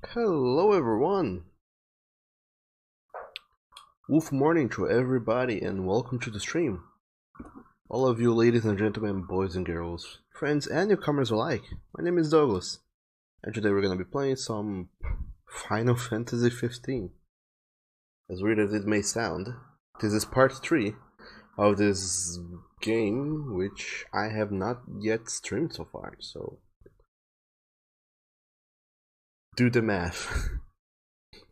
Hello everyone! Wolf morning to everybody and welcome to the stream. All of you ladies and gentlemen, boys and girls, friends and newcomers alike, my name is Douglas, and today we're gonna be playing some Final Fantasy 15. As weird as it may sound, this is part 3 of this game which I have not yet streamed so far, so do the math.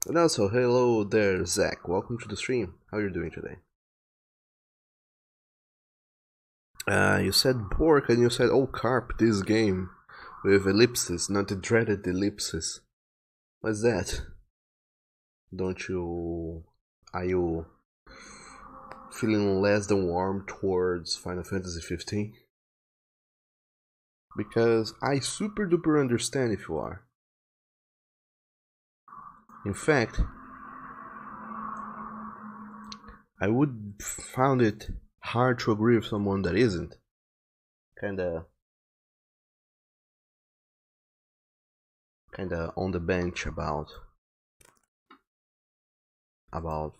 And also, hello there, Zach. Welcome to the stream. How are you doing today? You said pork and you said, oh, carp, this game with ellipses, not the dreaded ellipses. What's that? Are you feeling less than warm towards Final Fantasy 15? Because I super duper understand if you are. In fact, I would found it hard to agree with someone that isn't. Kinda on the bench about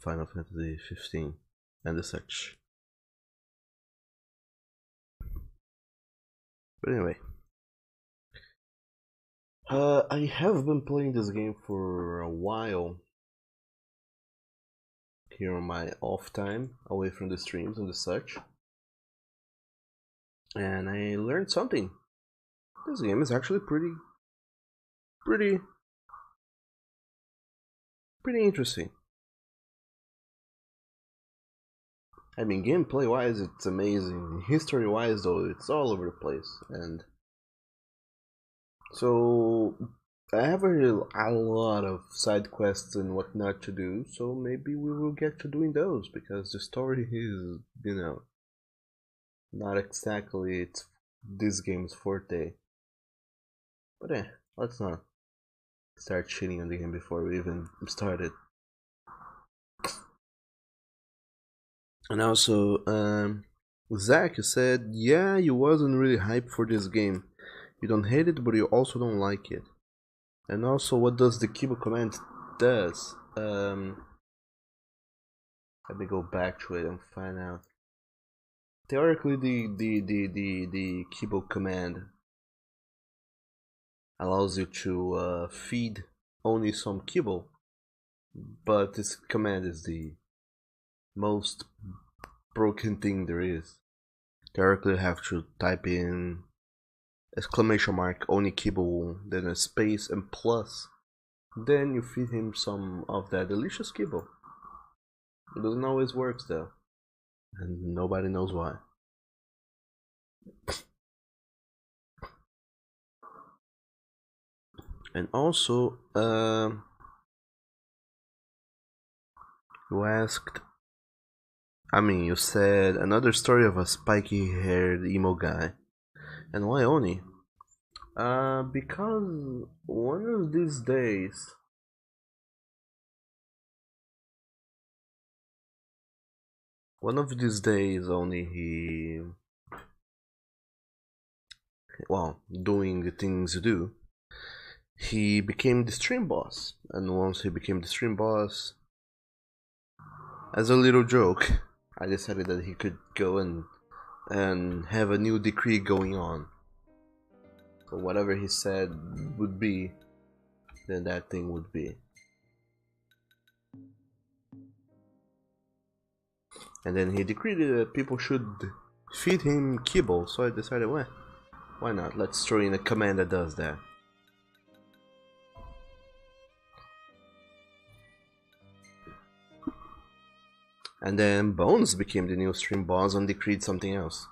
Final Fantasy 15 and such. But anyway, I have been playing this game for a while here on my off time, away from the streams and such, and I learned something. This game is actually pretty interesting. I mean, gameplay wise, it's amazing. History wise, though, it's all over the place. And so I have a lot of side quests and whatnot to do. So maybe we will get to doing those because the story is, not exactly it's this game's forte. But let's not start cheating on the game before we even started. And also, Zach, you said, yeah, you wasn't really hyped for this game. You don't hate it, but you also don't like it. And also, what does the kibble command does? Let me go back to it and find out. Theoretically, the kibble command allows you to feed only some kibble, but this command is the most broken thing there is. Theoretically, you have to type in exclamation mark only kibble, then a space and plus. Then you feed him some of that delicious kibble. It doesn't always work though, and nobody knows why. And also, you asked, you said another story of a spiky haired emo guy. And why Oni? Because one of these days, only doing the things you do, he became the stream boss. And once he became the stream boss, as a little joke, I decided that he could go and have a new decree going on. So whatever he said would be, then that thing would be. And then he decreed that people should feed him kibble, so I decided, well, why not? Let's throw in a command that does that. And then Bones became the new stream boss and decreed something else.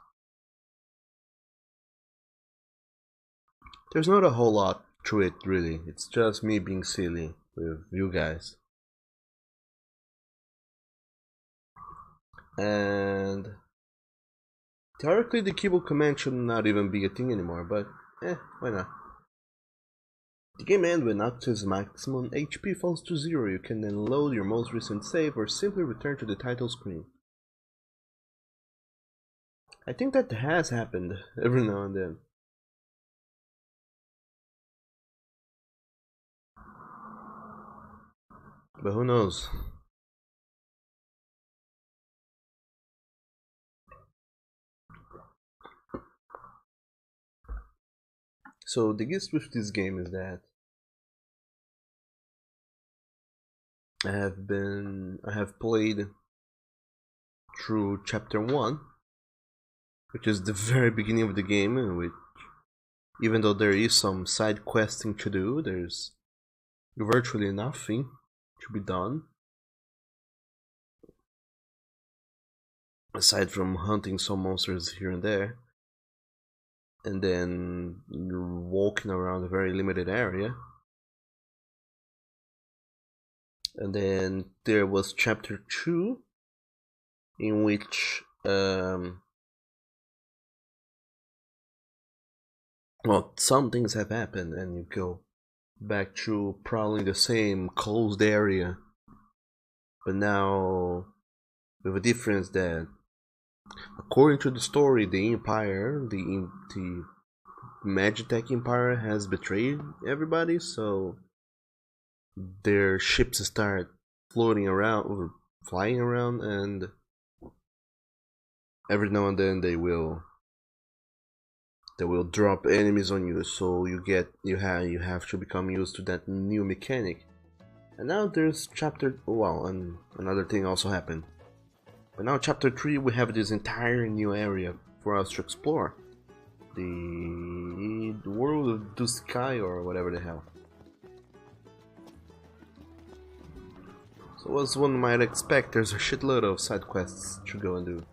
There's not a whole lot to it, really. It's just me being silly with you guys. And theoretically, the kibble command should not even be a thing anymore, but why not? The game ends when Octa's maximum HP falls to 0. You can then load your most recent save or simply return to the title screen. I think that has happened every now and then. But who knows? So the gist with this game is that I have played through chapter 1, which is the very beginning of the game, in which, even though there is some side questing to do, there's virtually nothing to be done aside from hunting some monsters here and there, and then walking around a very limited area. And then there was chapter 2, in which well, some things have happened, and you go back to prowling the same closed area, but now with a difference that, according to the story, the Empire, the Magitech Empire, has betrayed everybody, so their ships start floating around or flying around, and every now and then they will drop enemies on you, so you have to become used to that new mechanic. And now there's chapter, well, and another thing also happened. But now chapter 3, we have this entire new area for us to explore. The world of Duskai, or whatever the hell. So as one might expect, there's a shitload of side quests to go and do.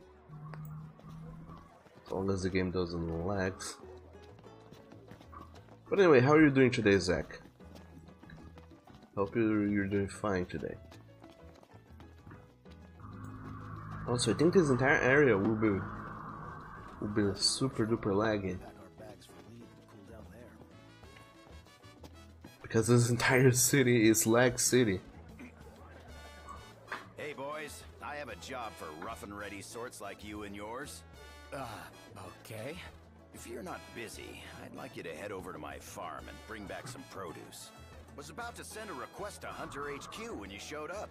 As long as the game doesn't lag. But anyway, how are you doing today, Zach? Hope you're doing fine today. Also, I think this entire area will be super duper laggy, because this entire city is lag city. Hey boys, I have a job for rough and ready sorts like you and yours. Okay. If you're not busy, I'd like you to head over to my farm and bring back some produce. Was about to send a request to Hunter HQ when you showed up.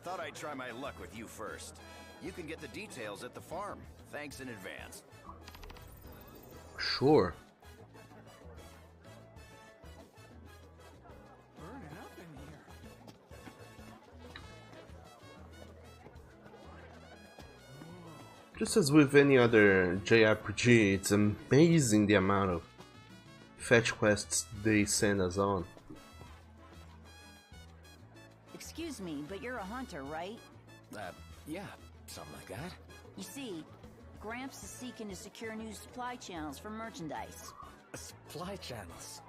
Thought I'd try my luck with you first. You can get the details at the farm. Thanks in advance. Sure. Burning up in here. Just as with any other JRPG, it's amazing the amount of fetch quests they send us on. Excuse me, but you're a hunter, right? Yeah, something like that. You see, Gramps is seeking to secure new supply channels for merchandise. Supply channels.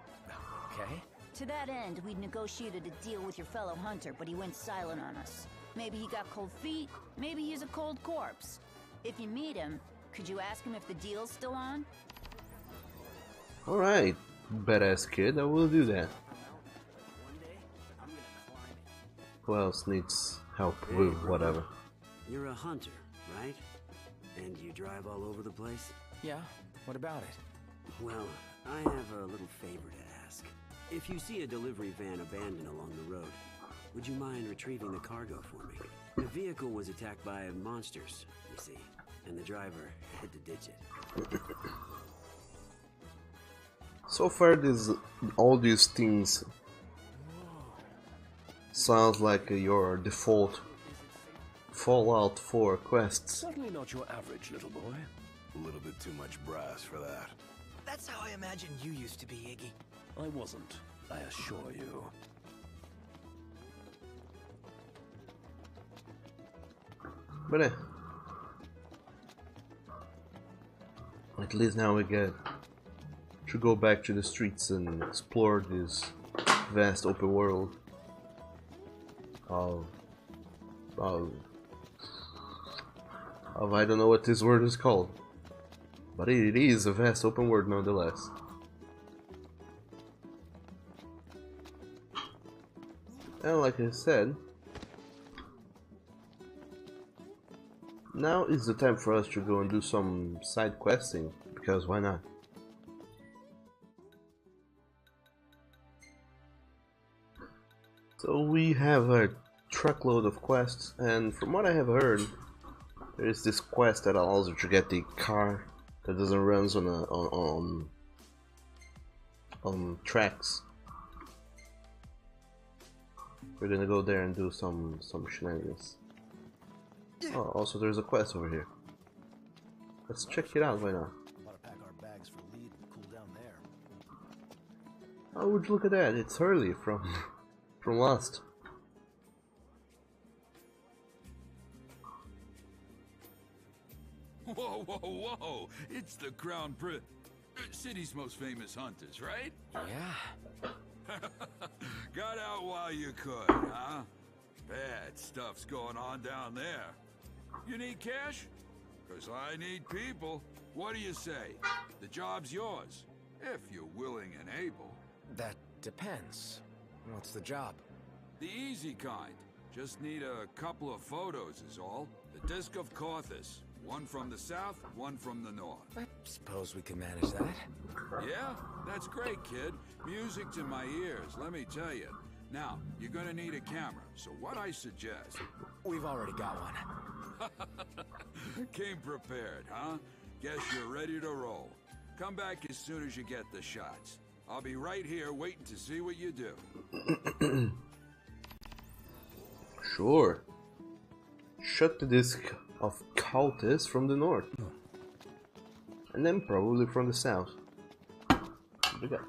Okay. To that end, we'd negotiated a deal with your fellow hunter, but he went silent on us. Maybe he got cold feet, maybe he's a cold corpse. If you meet him, could you ask him if the deal's still on? Alright, badass kid, I will do that. Who else needs help with whatever? You're a hunter, right? And you drive all over the place? Yeah, what about it? Well, I have a little favor to ask. If you see a delivery van abandoned along the road, would you mind retrieving the cargo for me? The vehicle was attacked by monsters, you see, and the driver had to ditch it. So far, all these things sounds like your default Fallout 4 quests. Certainly not your average little boy. A little bit too much brass for that. That's how I imagine you used to be, Iggy. I wasn't, I assure you. But at least now we get to go back to the streets and explore this vast open world of I don't know what this word is called, but it is a vast open world nonetheless. And like I said, now is the time for us to go and do some side questing, because why not? So we have a truckload of quests, and from what I have heard, there is this quest that allows you to get the car that doesn't run on tracks. We're gonna go there and do some shenanigans. Oh, also there's a quest over here. Let's check it out right now. Want to pack our bags for lead and cool down there. Oh, would you look at that? It's Hurley from from Lost. Whoa, whoa, whoa! It's the Crown City's most famous hunters, right? Yeah. Got out while you could, huh? Bad stuff's going on down there. You need cash? 'Cause I need people. What do you say? The job's yours, if you're willing and able. That depends. What's the job? The easy kind. Just need a couple of photos is all. The Disc of Cauthus. One from the south, one from the north. I suppose we can manage that. Yeah? That's great, kid. Music to my ears, let me tell you. Now, you're gonna need a camera, so what I suggest... We've already got one. Came prepared, huh? Guess you're ready to roll. Come back as soon as you get the shots. I'll be right here waiting to see what you do. Sure. Shut the disc of Cauthus from the north. And then probably from the south. What do we got?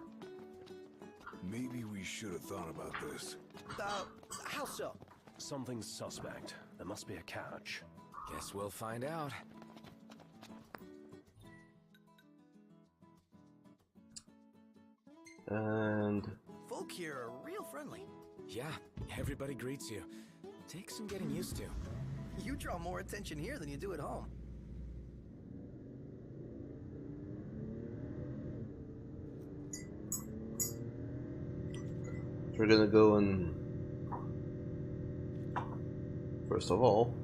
Maybe we should have thought about this. How so? Something's suspect. There must be a catch. Guess we'll find out. And Folk here are real friendly. Yeah, everybody greets you. Takes some getting used to. You draw more attention here than you do at home. we're gonna go and first of all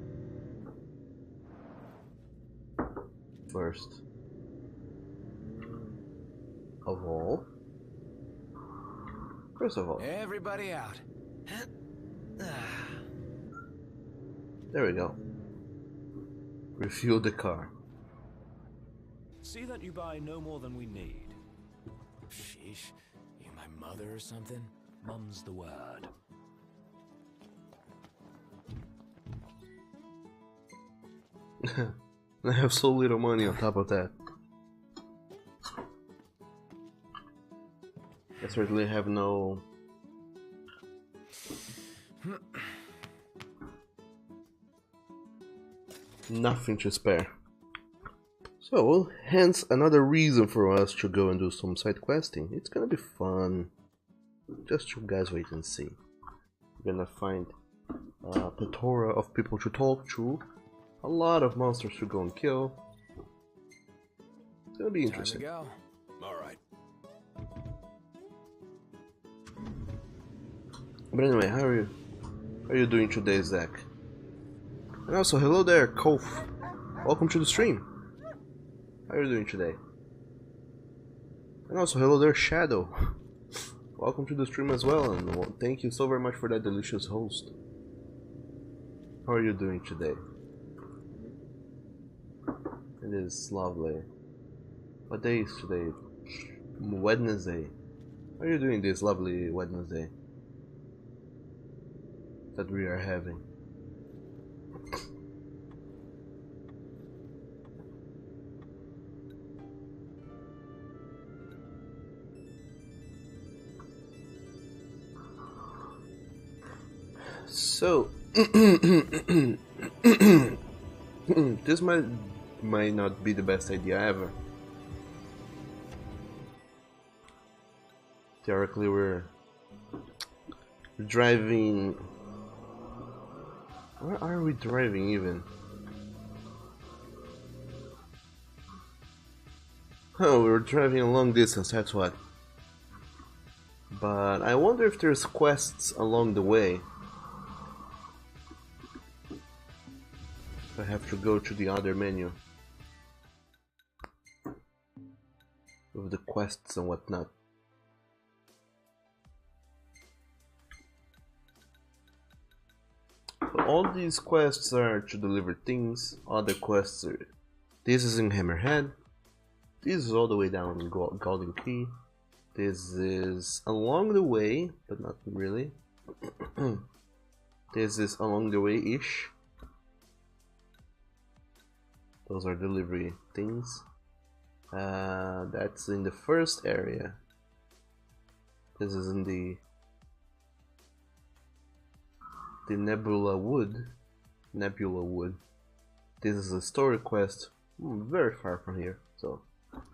Everybody out. there we go. Refuel the car. See that you buy no more than we need. Sheesh. You my mother or something? Mum's the word. I have so little money on top of that. I certainly have nothing to spare. So, hence another reason for us to go and do some side questing. It's gonna be fun. Just you guys wait and see. We're gonna find a plethora of people to talk to, a lot of monsters to go and kill. It's gonna be interesting. Time to go. All right. But anyway, how are you doing today, Zach? And also, hello there, Kof. Welcome to the stream. How are you doing today? And also, hello there, Shadow. Welcome to the stream as well, and thank you so very much for that delicious host. How are you doing today? It is lovely. What day is today? Wednesday. How are you doing this lovely Wednesday that we are having? So this might not be the best idea ever. Theoretically, we're driving. Where are we driving even? Oh, we're driving a long distance, that's what. But I wonder if there's quests along the way. I have to go to the other menu with the quests and whatnot. all these quests are to deliver things. Other quests are... This is in Hammerhead. This is all the way down in Golden Key. This is along the way, but not really. This is along the way-ish. Those are delivery things. That's in the first area. This is in the Nebula Wood. This is a story quest very far from here, so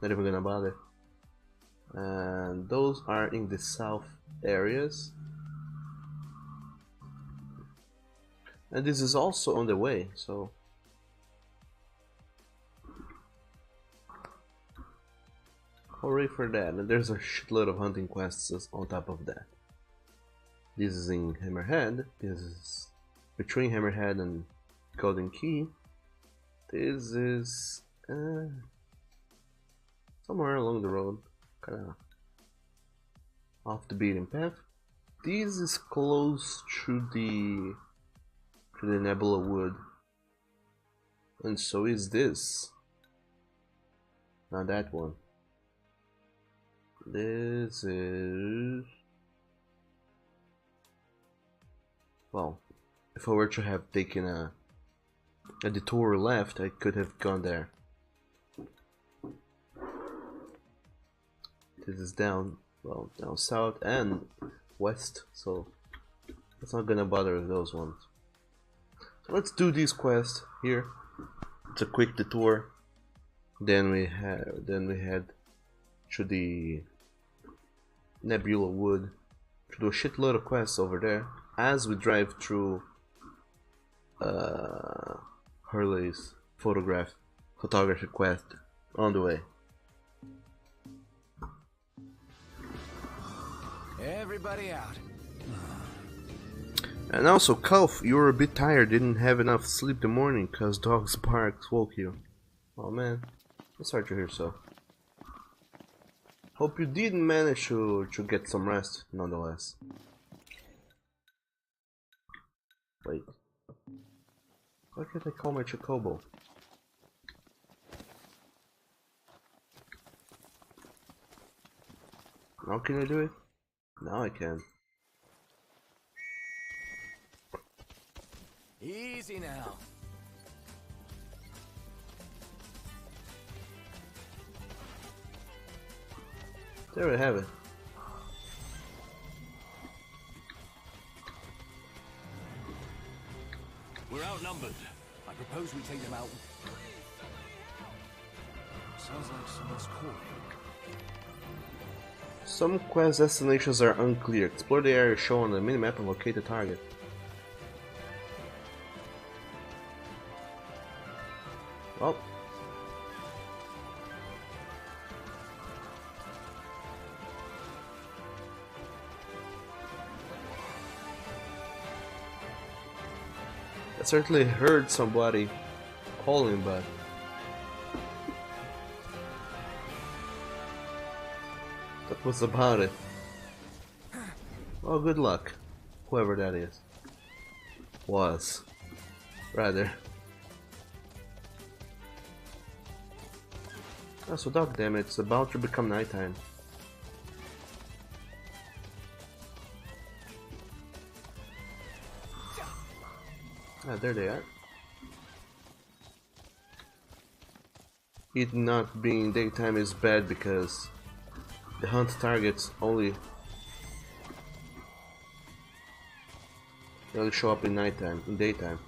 not even gonna bother. And those are in the south areas. And this is also on the way, so hooray for that. And there's a shitload of hunting quests on top of that. This is in Hammerhead. This is between Hammerhead and Golden Key. This is somewhere along the road, kinda off the beaten path. This is close to the Nebula Wood, and so is this. Not that one. This is... Well, if I were to have taken a detour left, I could have gone there. This is down, well, down south and west, so it's not gonna bother with those ones. So let's do this quest here. It's a quick detour. Then we head to the Nebula Wood to do a shitload of quests over there as we drive through Hurley's photography quest on the way. Everybody out. And also, Kulf, you were a bit tired, didn't have enough sleep the morning cause dog's barks woke you. Oh man, I'm sorry to hear so. Hope you did manage to get some rest nonetheless. Wait. Why can't I call my Chocobo? Now can I do it? Now I can. Easy now. There we have it. We're outnumbered. I propose we take them out. Sounds like someone's calling. Some quest destinations are unclear. Explore the area shown on the minimap and locate the target. Well. I certainly heard somebody calling, but that was about it. Well, good luck, whoever that is. Was, rather. Oh, so goddammit, it's about to become nighttime. Ah, there they are. It not being daytime is bad because the hunt targets only show up in nighttime, in daytime.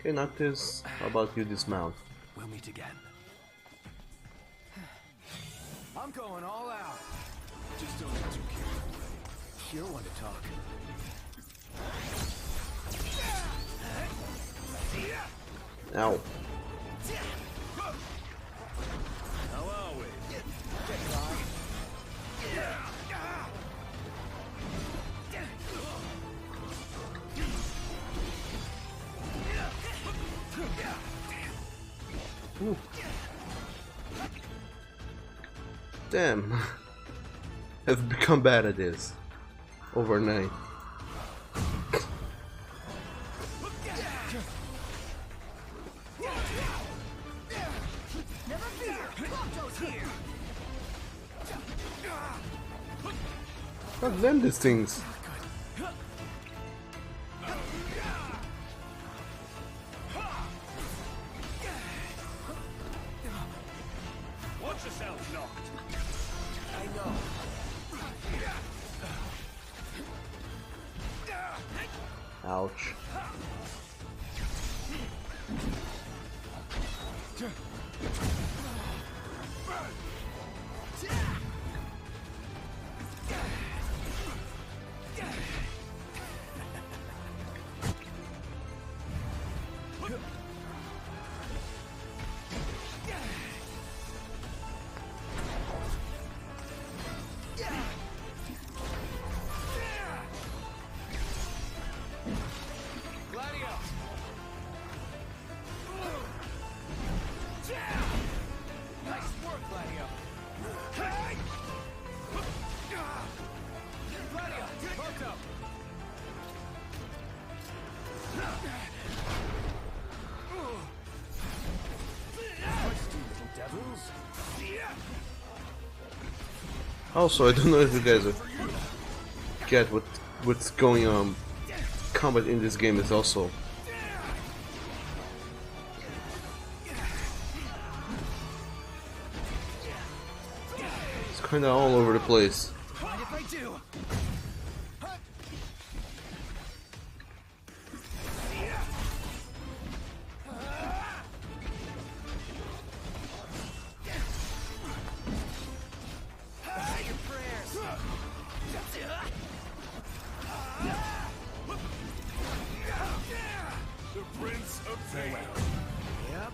Okay, Noctis, how about you dismount? We'll meet again. I'm going all out. Just don't get too careful. You're one to talk. Ow. How are we? Ooh. Damn. I've become bad at this overnight. God damn these things. Watch yourself, knocked. I know. Ouch. Also, I don't know if you guys get what's going on. Combat in this game is also it's kind of all over the place. Mind if I do? The Prince of Pain. Yep.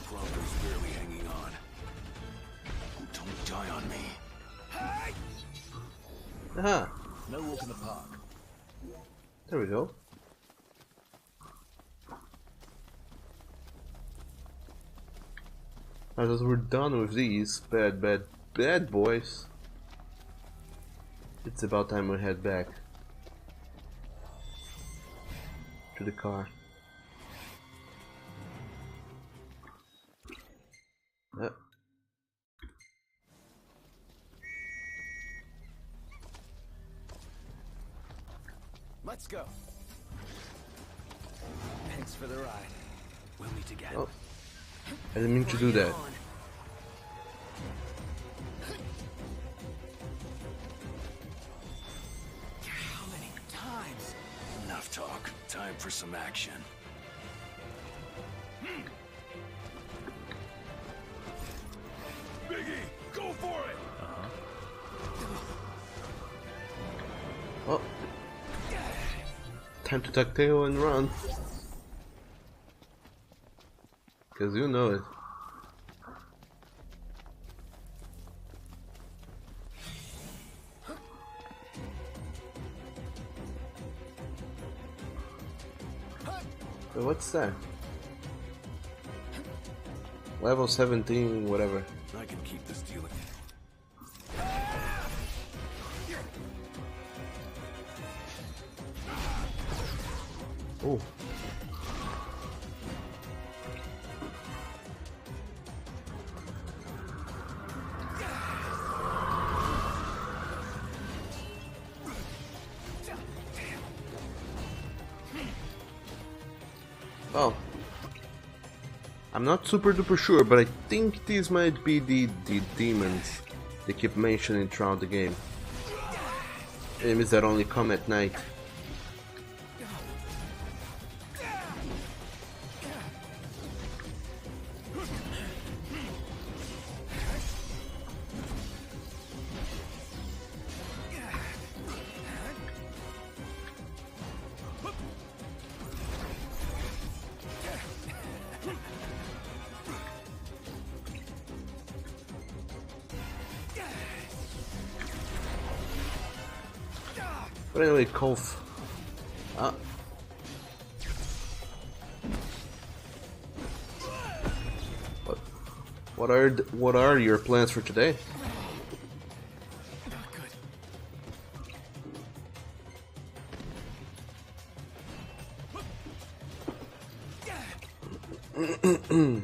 Bronco's barely hanging on. Don't die on me. Aha! No walk in the park. There we go. Now that we're done with these bad boys, it's about time we head back to the car. Let's go. Thanks for the ride. We'll meet again. Oh, I didn't mean to do that. How many times? Enough talk. Time for some action. Biggie, go for it! Oh, time to tuck tail and run. Cause you know it. So what's that? Level 17, whatever. I can keep this deal. Oh. Oh. I'm not super duper sure, but I think these might be the demons they keep mentioning throughout the game. Enemies that only come at night. But anyway, Kolf. What are your plans for today? Not good.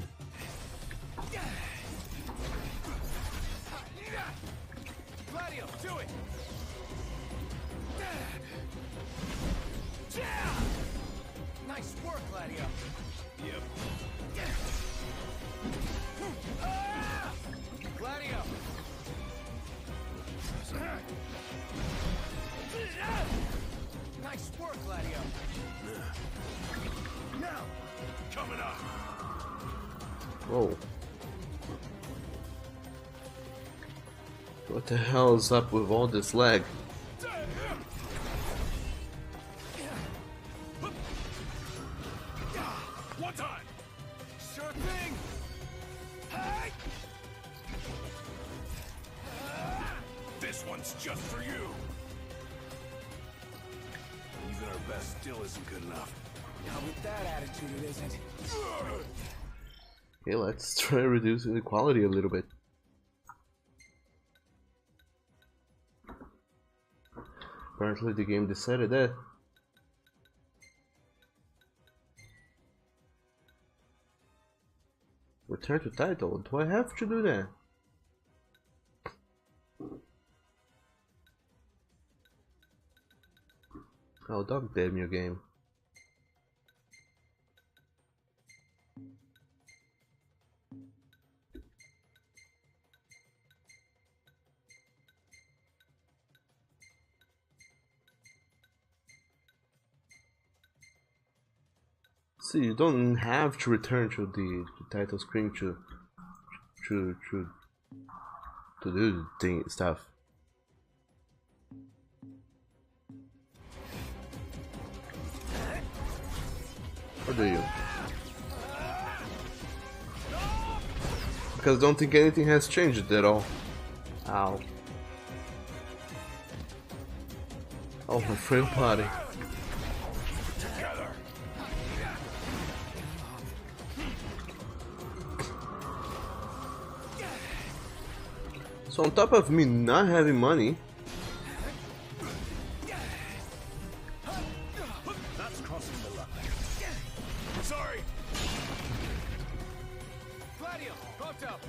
Whoa. What the hell is up with all this lag? One time. Sure thing. Hey. This one's just for you. Even our best still isn't good enough. Now with that attitude, it isn't. Okay, let's try reducing the quality a little bit. Apparently the game decided that. Return to title. Do I have to do that? Oh, don't damn your game. See, you don't have to return to the title screen to do the thing stuff. Or do you? Because I don't think anything has changed at all. Ow. Oh, my frail body. So on top of me not having money, That's crossing the line. Sorry. Gladio, bumped up.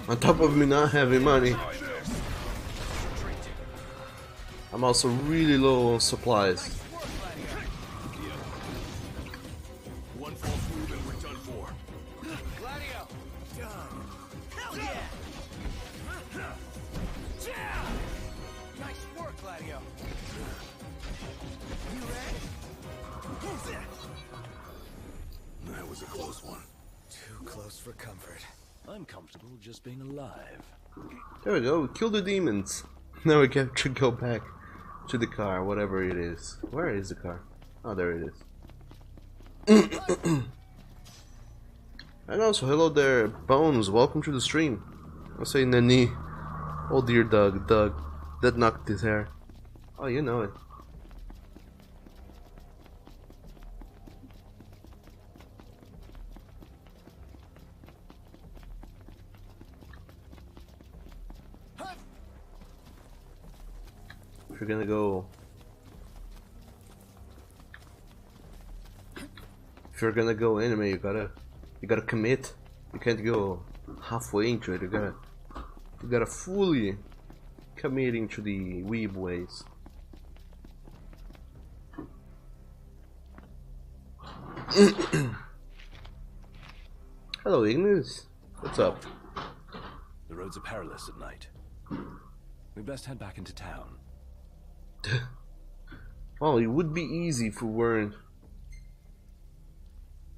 on top of me not having money, I'm also really low on supplies. One false move and we're done for. Gladio. Done. Hell yeah. Nice work, Gladio. You ready? That was a close one. Too close for comfort. I'm comfortable just being alive. There we go, we killed the demons. Now we get to go back to the car, whatever it is. Where is the car? Oh, there it is. And also, hello there, Bones. Welcome to the stream. I'll say Nani. Oh dear, Doug. That knocked his hair. Oh, you know it. If you're gonna go, anime, you gotta commit. You can't go halfway into it. You gotta fully commit into the weeb ways. Hello, Ignis. What's up? The roads are perilous at night. We best head back into town. Well, it would be easy if we weren't,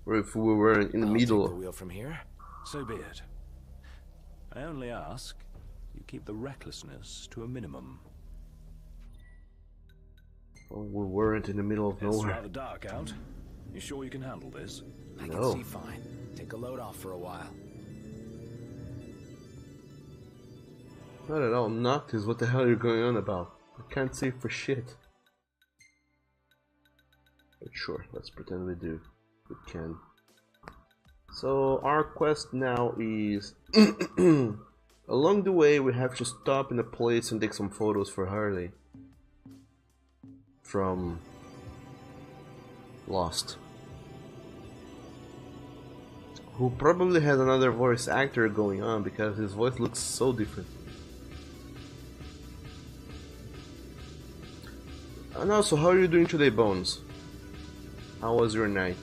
or if we were in the middle. Take the wheel from here. So be it. I only ask you keep the recklessness to a minimum. Well, we weren't in the middle of It's nowhere. rather dark out. You sure you can handle this? I No. can see fine. Take a load off for a while. Not at all. Noctis, what the hell are you going on about? I can't see for shit. But sure, let's pretend we do. We can. So our quest now is along the way we have to stop in a place and take some photos for Harley from Lost, who probably has another voice actor going on because his voice looks so different. And also, how are you doing today, Bones? How was your night?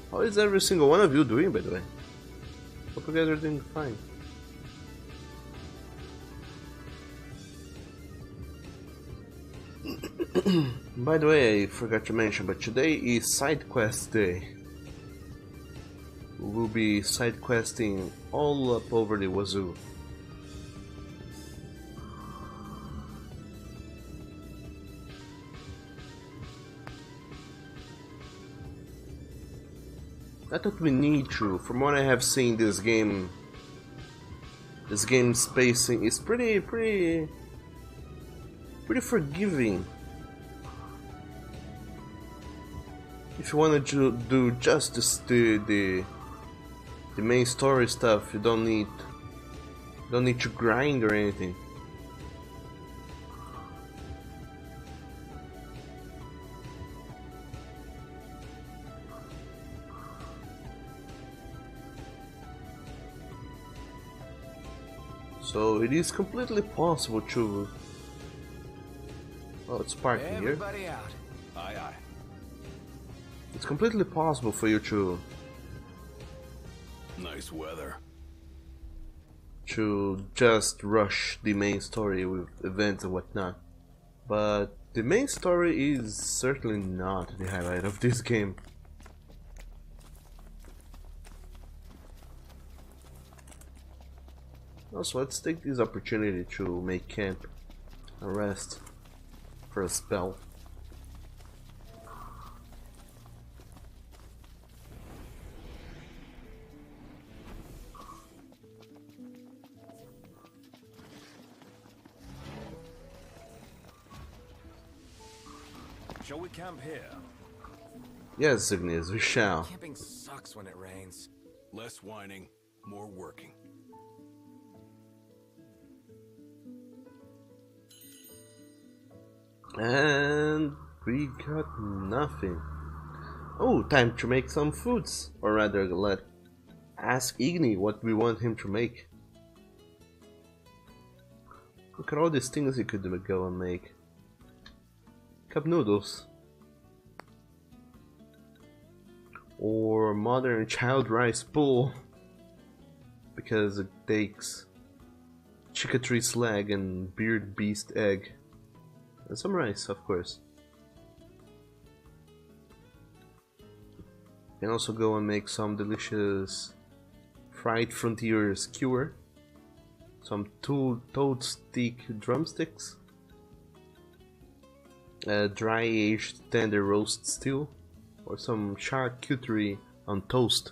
How is every single one of you doing, by the way? Hope you guys are doing fine. By the way, I forgot to mention, but today is side quest day. We will be side questing all up over the wazoo. Not that we need to. From what I have seen, this game spacing is pretty forgiving. If you want to do justice to the main story stuff, you don't need to grind or anything. So it is completely possible to... Oh, it's parking here. Everybody out. Aye, aye. It's completely possible for you to Nice weather. just rush the main story with events and whatnot. But the main story is certainly not the highlight of this game. Also, let's take this opportunity to make camp and rest for a spell. Shall we camp here? Yes, Ignis, we shall. Camping sucks when it rains. Less whining, more working. And we got nothing. Oh, time to make some foods. Or rather, ask Igni what we want him to make. Look at all these things he could go and make. Cup noodles. Or mother and child rice bowl. Because it takes cicatris leg and beard beast egg. And some rice, of course. You can also go and make some delicious fried frontier skewer, some toad stick drumsticks, a dry aged tender roast stew, or some charcuterie on toast.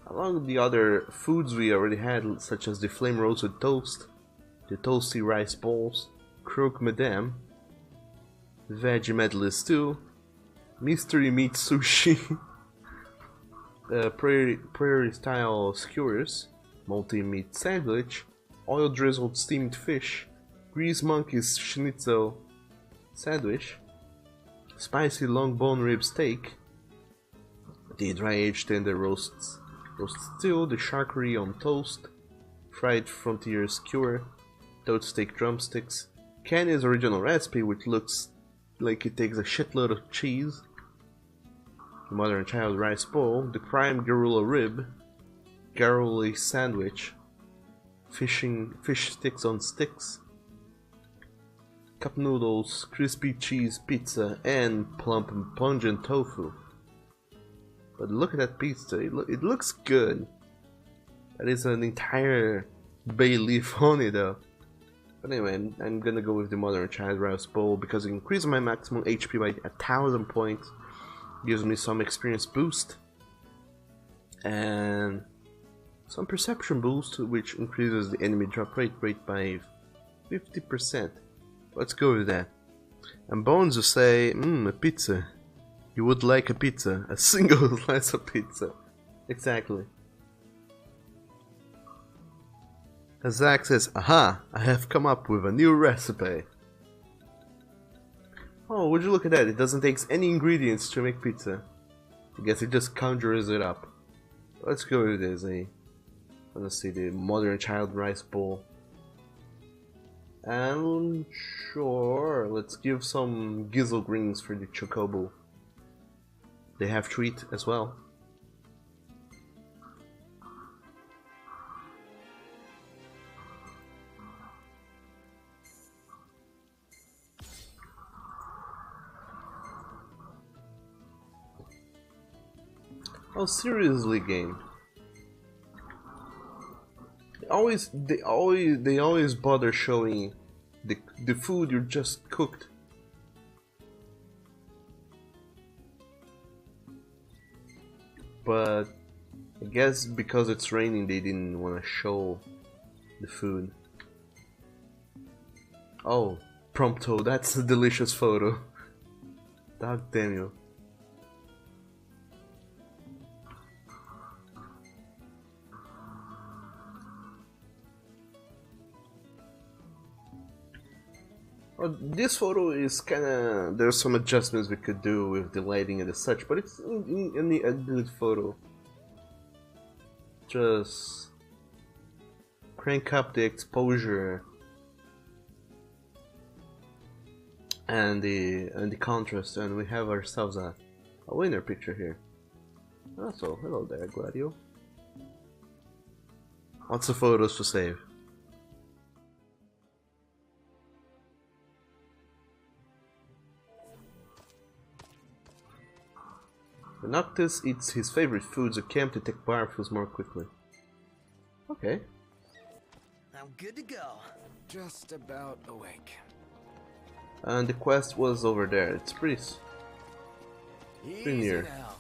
Along with the other foods we already had, such as the flame roasted toast, the toasty rice balls, croque madame, veggie medley stew, mystery meat sushi, prairie style skewers, multi-meat sandwich, oil drizzled steamed fish, grease monkeys schnitzel sandwich, spicy long bone rib steak, the dry aged tender roast stew, the charcuterie on toast, fried frontier skewer, toad steak drumsticks, Kenny's original recipe, which looks like it takes a shitload of cheese, the mother and child rice bowl, the prime garula rib, garruli sandwich, fish sticks on sticks, cup noodles, crispy cheese pizza, and plump and pungent tofu. But look at that pizza, it looks good. That is an entire bay leaf on it though. But anyway, I'm gonna go with the mother and child rice bowl because it increases my maximum HP by 1000 points, gives me some experience boost, and some perception boost, which increases the enemy drop rate by 50%. Let's go with that. And Bones will say, a pizza. You would like a pizza. A single slice of pizza. Exactly. Zach says, aha, I have come up with a new recipe. Oh, would you look at that? It doesn't take any ingredients to make pizza. I guess it just conjures it up. Let's go with this. Let's see, the mother and child rice bowl. And sure, let's give some gizzle greens for the chocobo. They have to eat as well. Oh, seriously, game. They always bother showing the food you just cooked. But I guess because it's raining, they didn't want to show the food. Oh, Prompto, that's a delicious photo. God damn you. Well, this photo is kinda... There's some adjustments we could do with the lighting and such, but it's a good photo. Just crank up the exposure and the contrast, and we have ourselves a winner picture here. Oh, so hello there, Gladio. Lots of photos to save. The Noctis eats his favorite foods at camp to take biofuels more quickly. Okay. I'm good to go. Just about awake. And the quest was over there. It's pretty near. Now.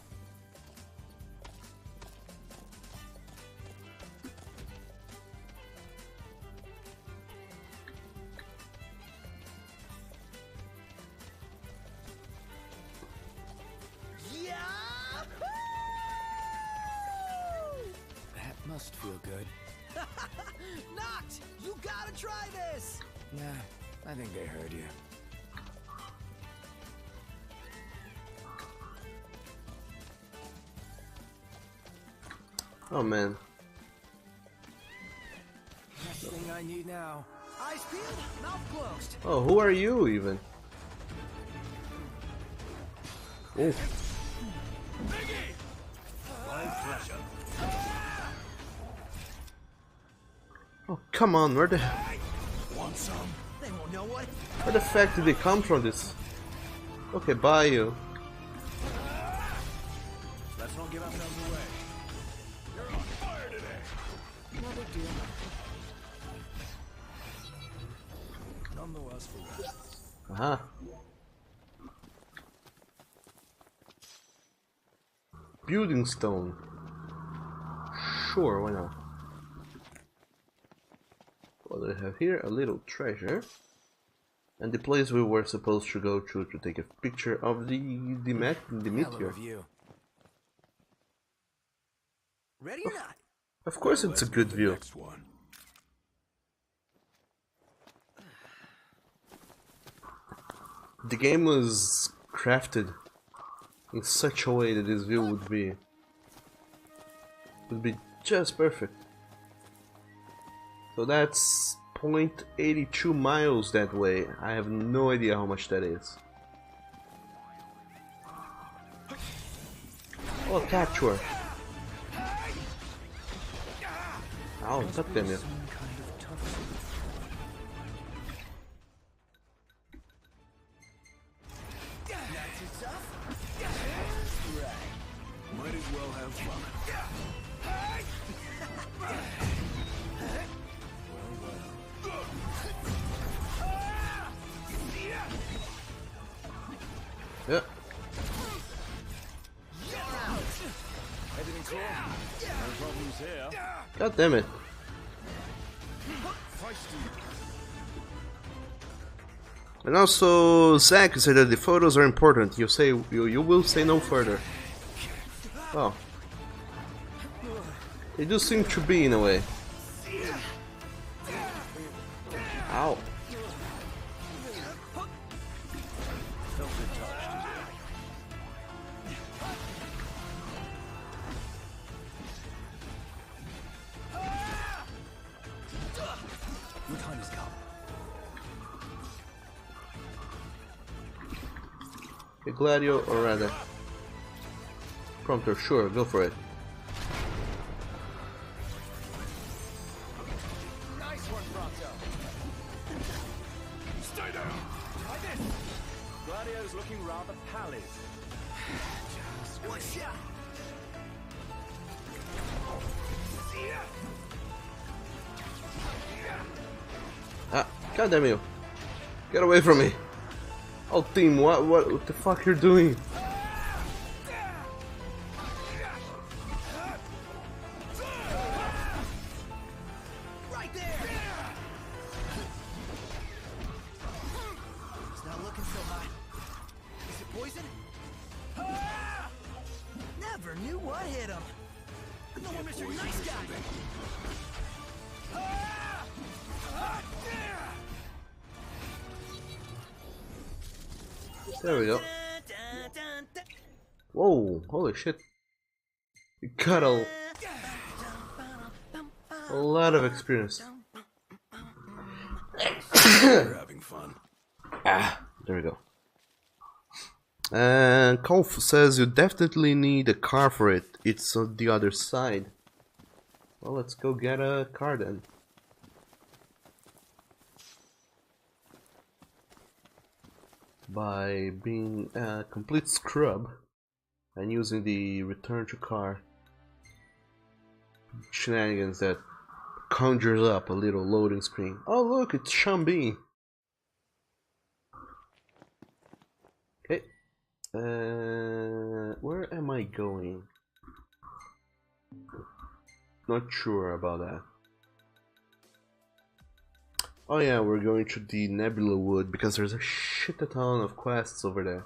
That must feel good. Noct! You gotta try this! Nah, I think they heard you. Oh man. Next thing I need now. Eyes peeled, mouth closed. Oh, who are you even? Oh. Oh, come on, where the Want some? They won't know what. where the fuck did they come from this? Okay, bye you. Let's not give ourselves away. You're on fire today. No big deal. None the worse for it. Aha. Building stone. Sure, why not? What do we have here? A little treasure. And the place we were supposed to go to take a picture of the meteor. View. Ready or not? Of course it's a good view. Next one. The game was crafted in such a way that this view would be just perfect. So that's 0.82 miles that way. I have no idea how much that is. Oh, capture! Ow, god damn it. Might as well have fun. Yeah. Everything cool? No problems here. God damn it. And also, Zach said that the photos are important. You will say no further. Oh. They do seem to be in a way. Ow. Your time has come. A Gladio, or rather Prompter, sure, go for it. Nice one, Prompto. Stay down. Try this. Gladio's looking rather pallid. One shot. God damn you! Get away from me! Oh, team, what the fuck you're doing? Right there. It's not looking so hot. Is it poison? Never knew what hit him. No one, Mr. Nice Guy. There we go. Whoa, holy shit. You got a lot of experience. You're having fun. There we go. And Kolf says you definitely need a car for it. It's on the other side. Well, let's go get a car then. By being a complete scrub and using the return to car shenanigans that conjures up a little loading screen. Oh look, it's Shambi. Okay. Where am I going? Not sure about that. Oh yeah, we're going to the Nebula Wood because there's a shit ton of quests over there.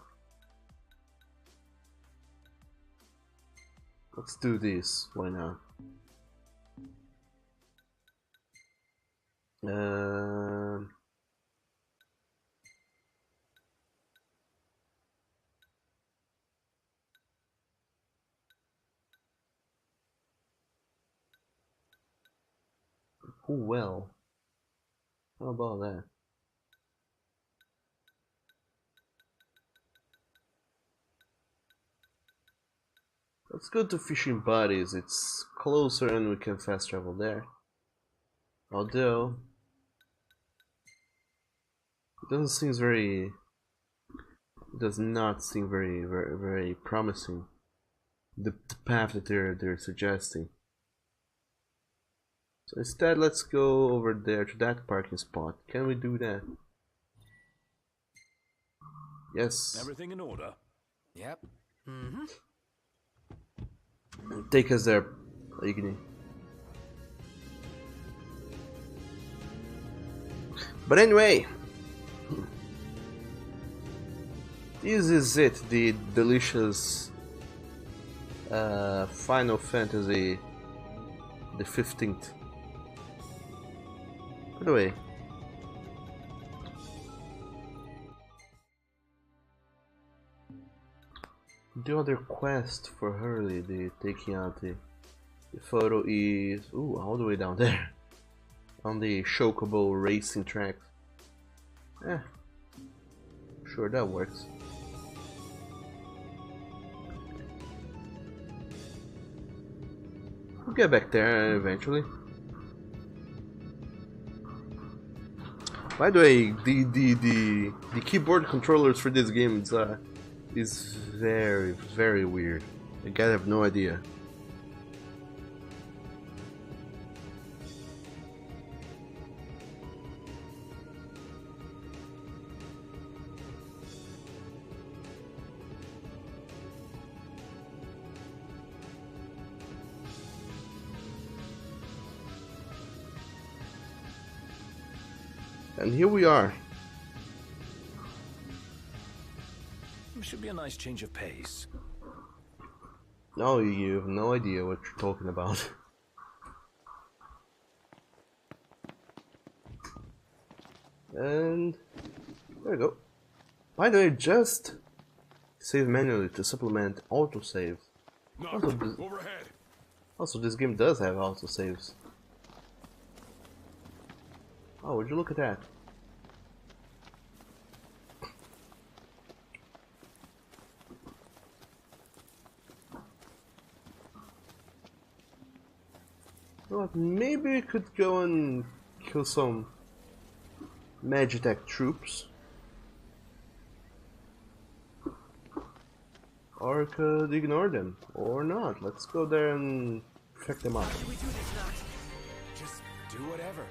Let's do this. Why not? Oh well. How about that? Let's go to Fishing Buddies. It's closer and we can fast travel there. Although it doesn't seem very. It does not seem very promising. The path that they're suggesting. So instead, let's go over there to that parking spot. Can we do that? Yes. Everything in order? Yep. Take us there, Igni. But anyway, this is it. The delicious Final Fantasy the 15th. By the way, the other quest for Hurley, the taking out the photo is all the way down there on the Chocobo racing track. Sure, that works. We'll get back there eventually. By the way, the keyboard controllers for this game is very weird. I have no idea. And here we are. It should be a nice change of pace. No, you have no idea what you're talking about. And there we go. By the way, just save manually to supplement autosave. Overhead. Also, this game does have autosaves. Oh, would you look at that? Well, maybe we could go and kill some Magitech troops. Or could ignore them. Or not. Let's go there and check them out. How do we do this, Nox? Just do whatever.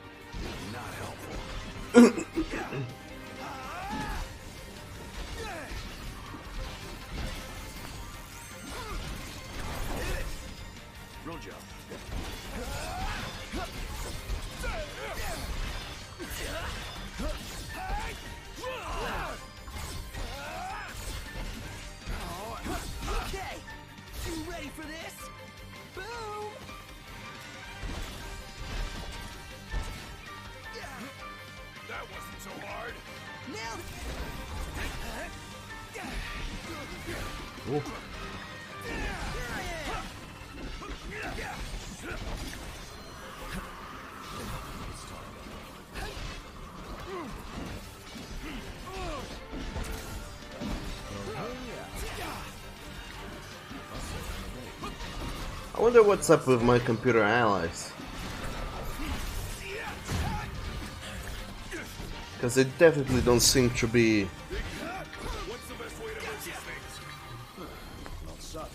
Not helpful. Roll job. Okay, you ready for this? Boom! That wasn't so hard. Nailed it! Oh. I wonder what's up with my computer allies. Because they definitely don't seem to be... What's the best way to make these things? Not so.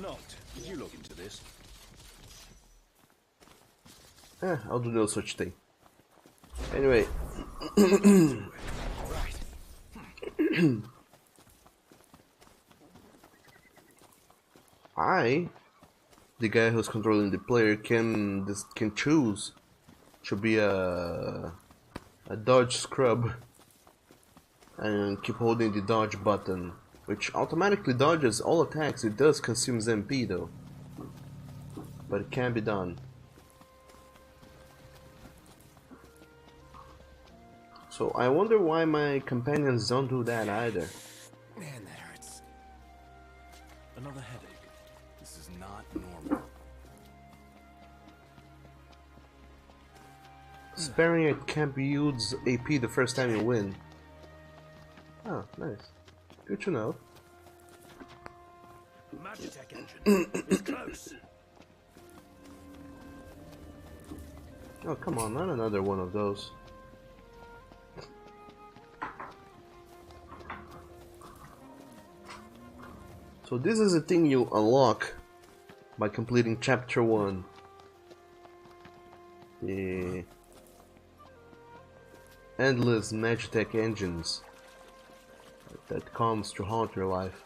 Not. Did you look into this? I'll do no such thing. Anyway. I, the guy who's controlling the player, can choose to be a dodge scrub and keep holding the dodge button, which automatically dodges all attacks. It does consume MP though, but it can be done. So I wonder why my companions don't do that either. Man, that hurts. Another headache. This is not normal. Sparing it can't be used AP the first time you win. Oh, nice. Good to know. Magitech engine. It's close. Oh, come on, not another one of those. So this is a thing you unlock by completing chapter 1. The endless Magitech engines that comes to haunt your life.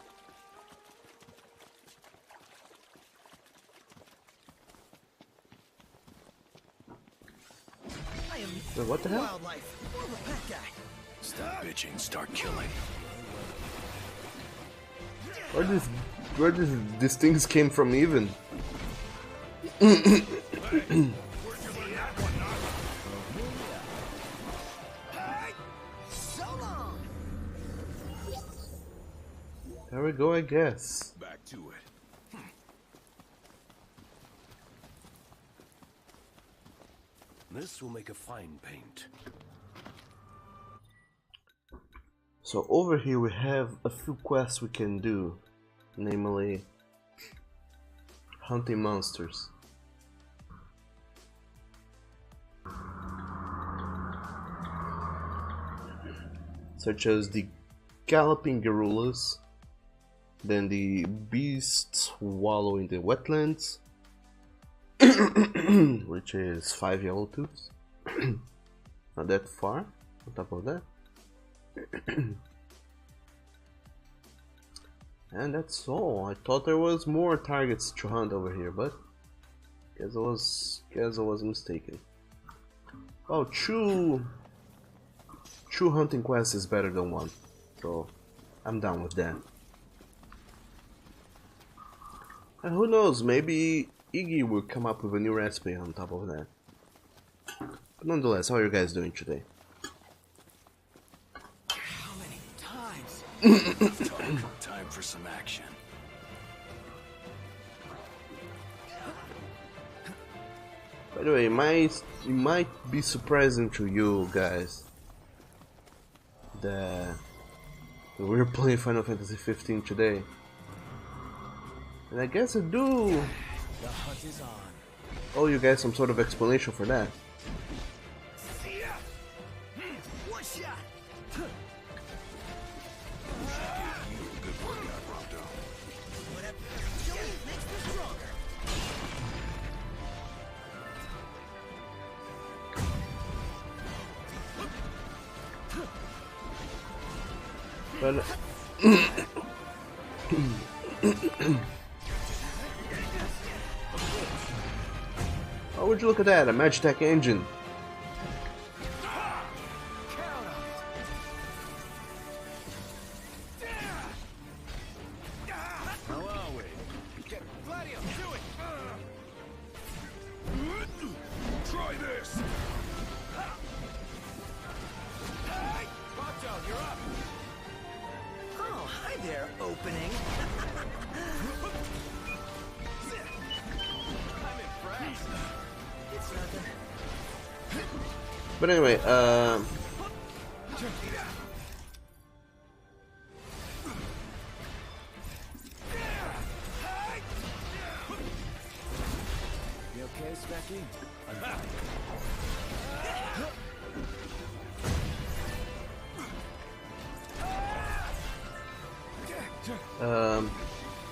Wait, what the hell? Wildlife. More of a pet guy. Stop bitching, start killing. Where these things came from even? So long. There we go, I guess. Back to it. This will make a fine paint. So over here we have a few quests we can do, namely hunting monsters. Such as the galloping gorillas, then the beasts wallow in the wetlands, which is 5 yellow tubes. Not that far on top of that. And that's all. I thought there was more targets to hunt over here, but guess I was mistaken. Oh, two hunting quests is better than one, so I'm down with that. And who knows, maybe Iggy will come up with a new recipe on top of that. But nonetheless, how are you guys doing today? How many times? Time for some action. By the way, it might be surprising to you guys that we're playing Final Fantasy 15 today. And I guess I do The hunt is on. owe you guys some sort of explanation for that. One shot. Good workout, Rondo. Whatever you're doing makes me stronger. But oh, would you look at that? A Magitech engine. But anyway, You okay, Specky?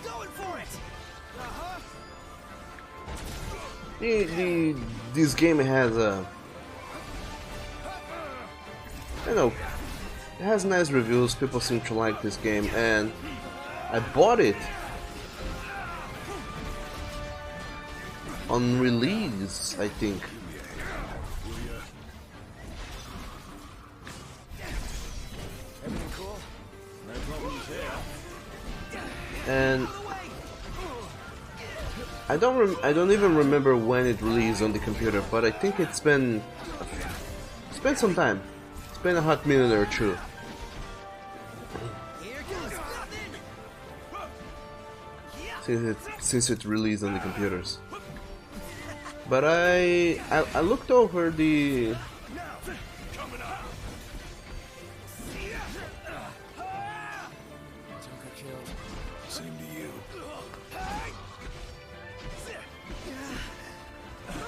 Going for it. this game has a, you know, it has nice reviews. People seem to like this game, and I bought it on release, I think. Everything cool? No problems here. And I don't even remember when it released on the computer, but I think it's been some time. It's been a hot minute or two. Since it released on the computers. But I looked over the Same to you.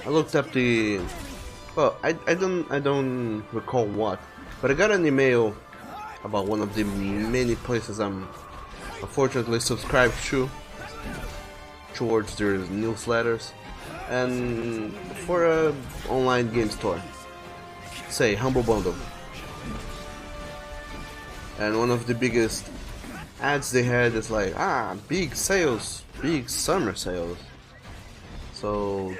I looked up the, well, I don't recall what, but I got an email about one of the many places I'm unfortunately subscribed to towards their newsletters, and for a online game store, say Humble Bundle, and one of the biggest ads they had is like, big sales, big summer sales, so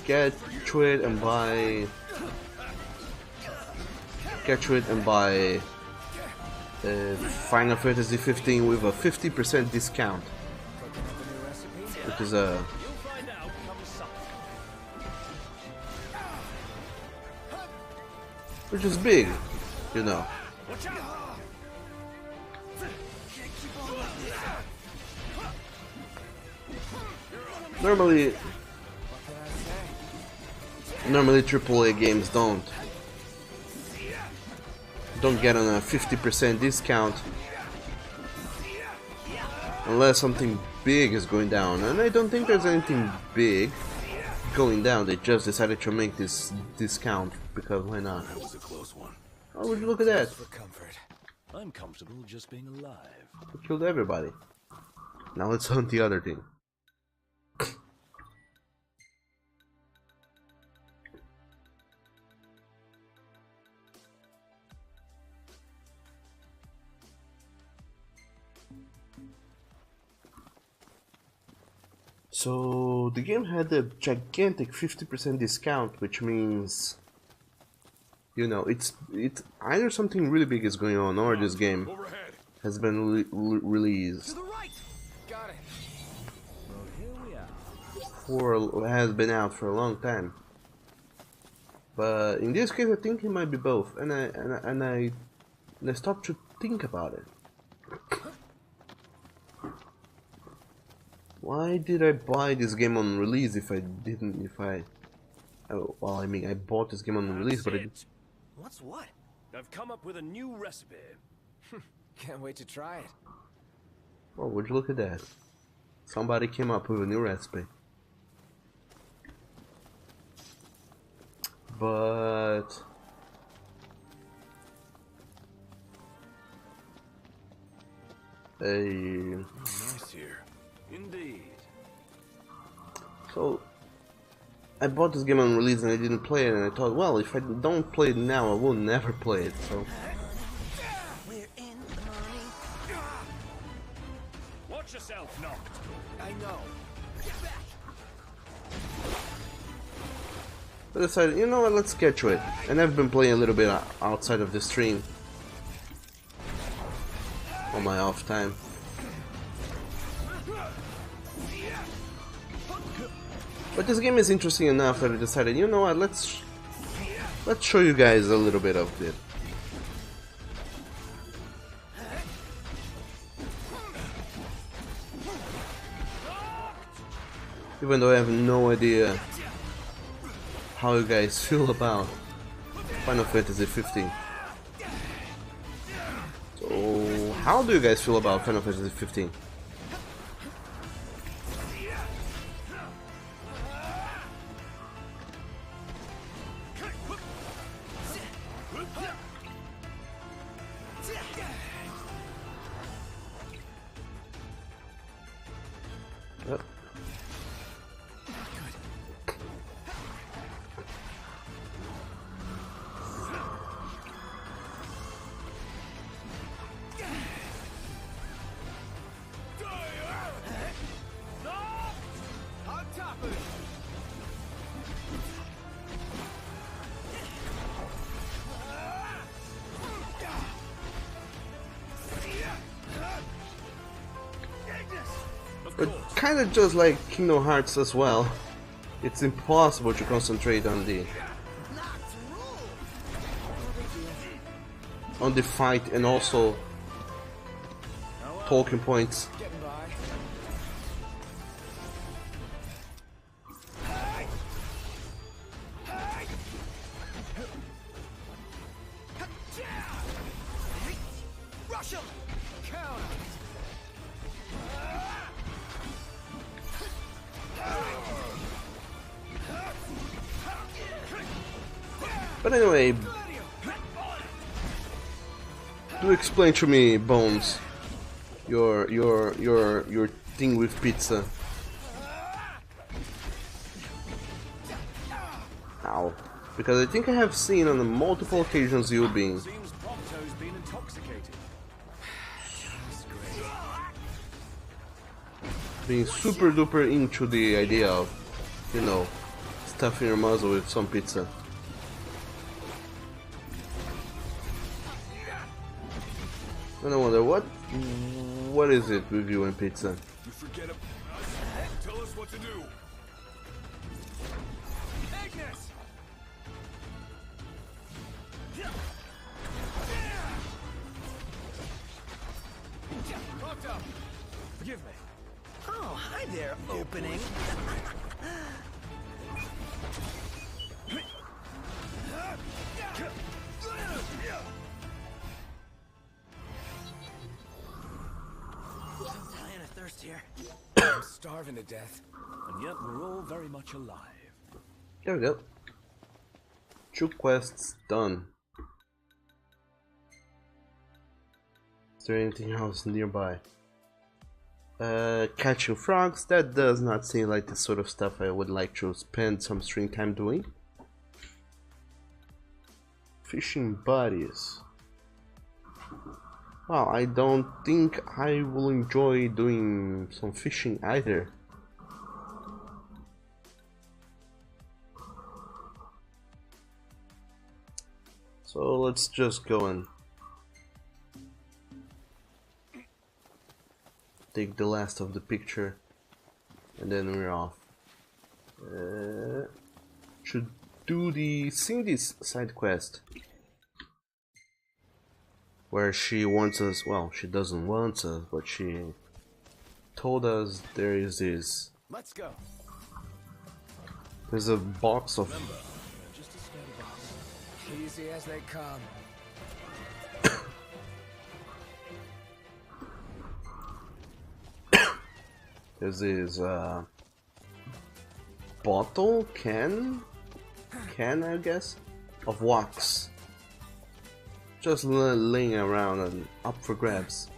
get to it and buy Final Fantasy 15 with a 50% discount, which is big, you know. Normally AAA games don't get on a 50% discount unless something big is going down, and I don't think there's anything big going down. They just decided to make this discount because why not? That was a close one. Oh, would you look at that? For comfort. I'm comfortable just being alive. We killed everybody. Now let's hunt the other thing. So the game had a gigantic 50% discount, which means, you know, it's either something really big is going on, or this game has been released To the right. Got it. Well, here we are. has been out for a long time. But in this case, I think it might be both, and I stopped to think about it. Why did I buy this game on release if I didn't? Oh, well, I mean, I bought this game on release, but What's what? I've come up with a new recipe. Can't wait to try it. oh, would you look at that? Somebody came up with a new recipe. But Nice here. Indeed. so I bought this game on release and I didn't play it, and I thought, well, if I don't play it now, I will never play it. So We're in the Watch yourself, knocked. I know. Get back. But I decided, you know what, let's get to it. And I've been playing a little bit outside of the stream on my off time. But this game is interesting enough that I decided, you know what, let's show you guys a little bit of it. Even though I have no idea how you guys feel about Final Fantasy 15. So, how do you guys feel about Final Fantasy 15? Yep. But kinda just like Kingdom Hearts as well, it's impossible to concentrate on the fight and also talking points. But anyway, do explain to me, Bones, your thing with pizza. Ow. Because I think I have seen on multiple occasions you being super duper into the idea of, you know, stuffing your muzzle with some pizza. And I wonder what is it with you and pizza? You forget about us. Tell us what to do. Agnes! Locked up. Forgive me. Oh, hi there, opening. Dying of thirst here. I'm starving to death. And yet we're all very much alive. There we go. 2 quests done. Is there anything else nearby? Catching frogs, that does not seem like the sort of stuff I would like to spend some stream time doing. Fishing buddies. Well, I don't think I will enjoy doing some fishing either. So let's just go and take the last of the picture and then we're off. Should do the Cindy's side quest where she wants us, well, she doesn't want us, but she told us there is this. Let's go. There's a box of Easy as they come. there's this bottle, can I guess, of wax just laying around and up for grabs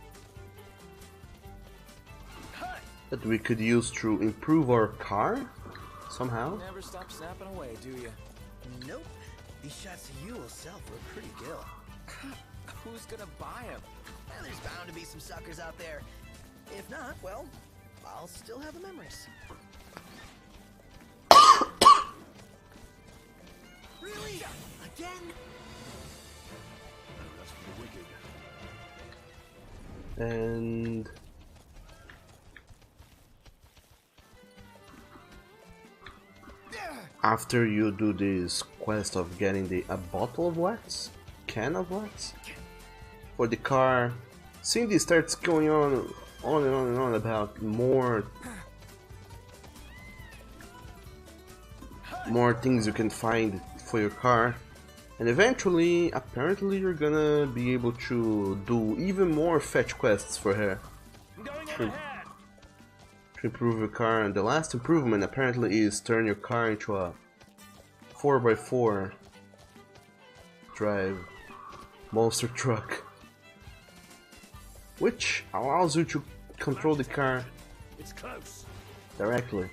that we could use to improve our car somehow. Never stop snapping away, do you? Nope. These shots of you will sell for a pretty bill. Who's gonna buy them? Well, there's bound to be some suckers out there. If not, well, I'll still have the memories. Really? Again? That's for the wicked. And after you do this quest of getting a bottle of wax, can of wax for the car, Cindy starts going on and on and on about more things you can find for your car, and eventually, apparently, you're gonna be able to do even more fetch quests for her to improve your car. And the last improvement apparently is turn your car into a 4x4 drive monster truck, which allows you to control the car directly.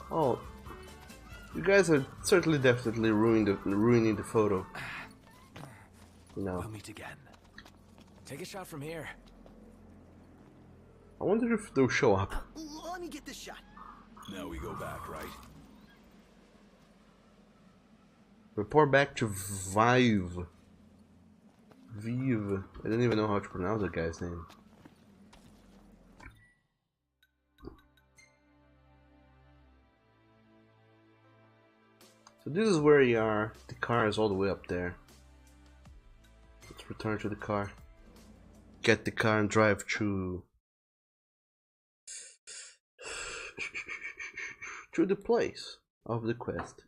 Oh, you guys are certainly definitely ruining the photo. No. We'll meet again. Take a shot from here. I wonder if they'll show up. Let me get this shot. Now we go back, right? Report back to Vive. Vive. I don't even know how to pronounce the guy's name. So this is where you are. The car is all the way up there. Let's return to the car. Get the car and drive to the place of the quest.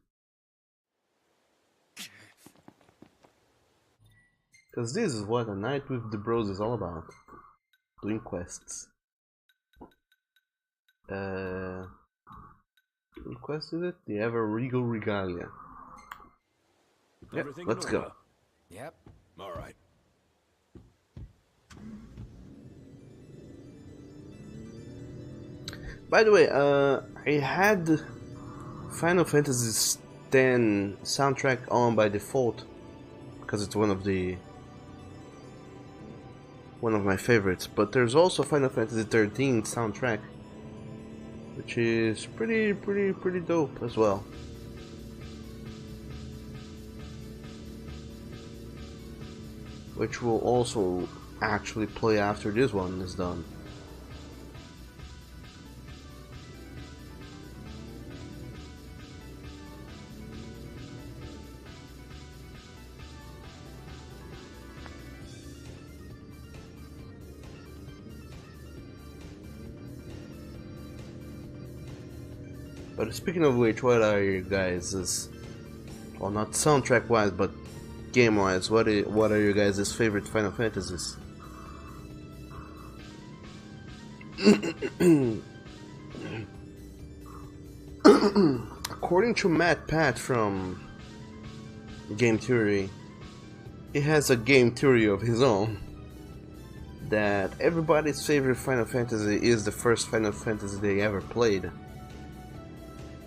Because this is what a night with the bros is all about. Doing quests. What quest is it? The Ever Regal Regalia. Yep, let's go. Yep. All right. By the way, I had Final Fantasy X soundtrack on by default because it's one of my favorites. But there's also Final Fantasy XIII soundtrack, which is pretty dope as well. Which will also actually play after this one is done. But speaking of which, what are you guys', well, not soundtrack wise, but game wise, what are your guys' favorite Final Fantasies? According to Matt Pat from Game Theory, he has a game theory of his own that everybody's favorite Final Fantasy is the first Final Fantasy they ever played.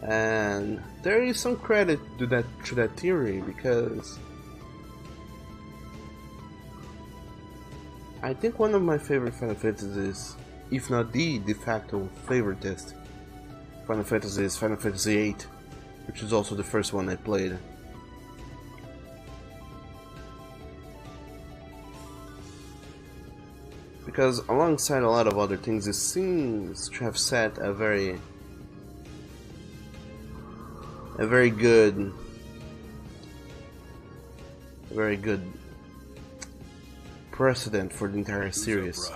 And there is some credit to that theory, because I think one of my favorite Final Fantasies, if not the de facto favoritist Final Fantasy, is Final Fantasy VIII, which is also the first one I played. Because alongside a lot of other things, it seems to have set a very good precedent for the entire series.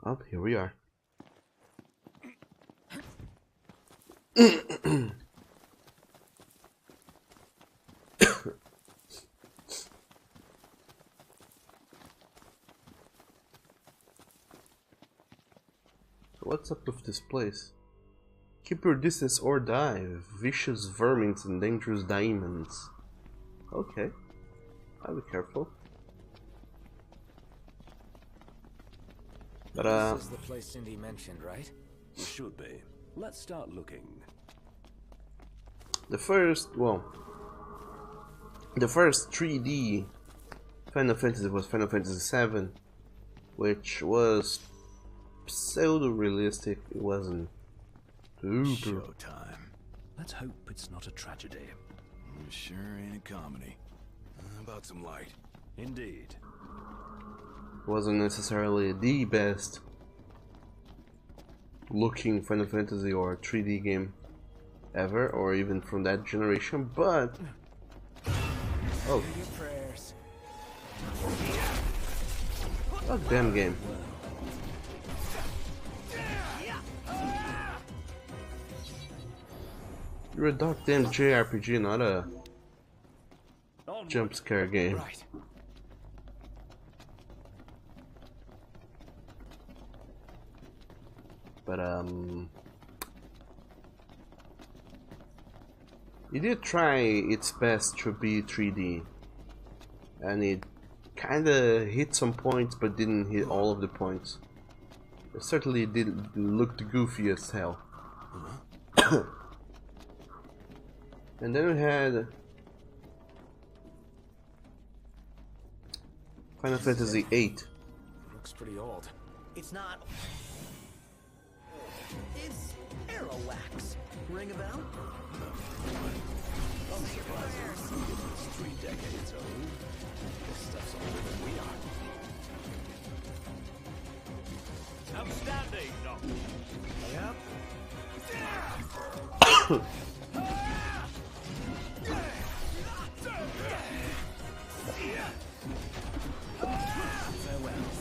Oh, here we are. What's up with this place? Keep your distance or die. Vicious vermins and dangerous diamonds. Okay. I'll be careful. But This is the place Cindy mentioned, right? It should be. Let's start looking. the first 3D Final Fantasy was Final Fantasy VII, which was pseudo-realistic. It wasn't super. Showtime. Let's hope it's not a tragedy. It sure ain't a comedy. How about some light? Indeed. Wasn't necessarily the best looking Final Fantasy or 3D game ever, or even from that generation, but oh, a damn game. You're a dark damn JRPG, not a jump scare game. Right. But it did try its best to be 3D, and it kinda hit some points but didn't hit all of the points. It certainly did looked goofy as hell. And then we had Final Fantasy VIII. Looks pretty old. It's not. It's Aerowax. Ring a bell? I'm surprised it's 3 decades old. This stuff's older than we are. Outstanding, Doctor. Yep.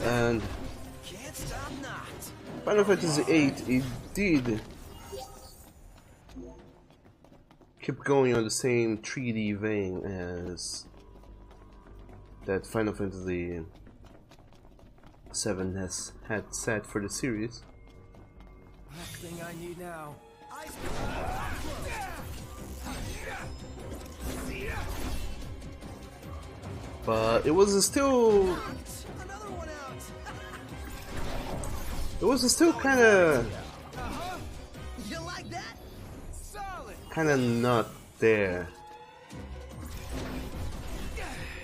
And Can't stop not. Final Fantasy VIII, it did keep going on the same 3D vein as that Final Fantasy VII has had set for the series. Last thing I need now. But it was still Another one out. it was still kinda You like that? kinda not there. I